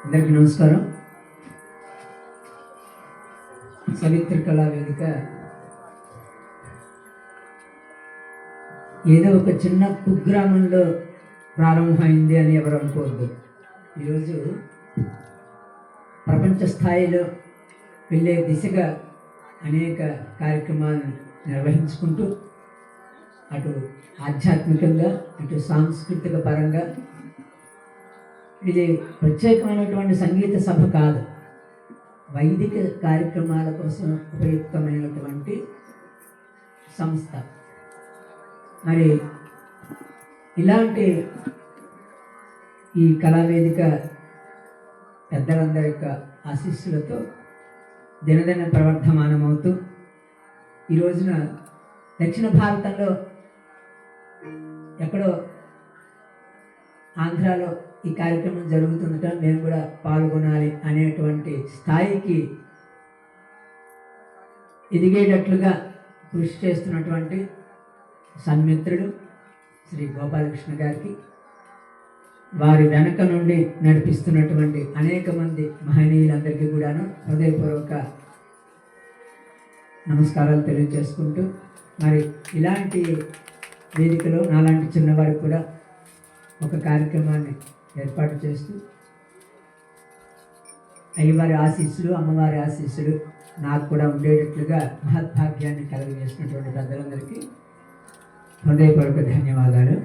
అందరికీ నమస్కారం. సవిత్ర కళా వేదిక ఏదో ఒక చిన్న కుగ్రామంలో ప్రారంభమైంది అని ఎవరు అనుకోవద్దు. ఈరోజు ప్రపంచ స్థాయిలో వెళ్ళే దిశగా అనేక కార్యక్రమాలను నిర్వహించుకుంటూ అటు ఆధ్యాత్మికంగా ఇటు సాంస్కృతిక పరంగా ఇది ప్రత్యేకమైనటువంటి సంగీత సభ కాదు, వైదిక కార్యక్రమాల కోసం ఉపయుక్తమైనటువంటి సంస్థ. మరి ఇలాంటి ఈ కళావేదిక పెద్దలందరి యొక్క ఆశీస్సులతో దినదిన ప్రవర్ధమానమవుతూ ఈ రోజున దక్షిణ భారతంలో ఎక్కడో ఆంధ్రాలో ఈ కార్యక్రమం జరుగుతుండటం నేను కూడా పాల్గొనాలి అనేటువంటి స్థాయికి ఎదిగేటట్లుగా కృషి చేస్తున్నటువంటి సన్మిత్రుడు శ్రీ గోపాలకృష్ణ గారికి, వారి వెనక నుండి నడిపిస్తున్నటువంటి అనేక మంది మహనీయులందరికీ కూడాను హృదయపూర్వక నమస్కారాలు తెలియజేసుకుంటూ, మరి ఇలాంటి వేదికలో నాలాంటి చిన్నవారికి కూడా ఒక కార్యక్రమాన్ని ఏర్పాటు చేస్తూ అయ్యవారి ఆశీస్సులు, అమ్మవారి ఆశీస్సులు నాకు కూడా ఉండేటట్లుగా మహద్భాగ్యాన్ని కలుగజేసినటువంటి పెద్దలందరికీ హృదయపూర్వక ధన్యవాదాలు.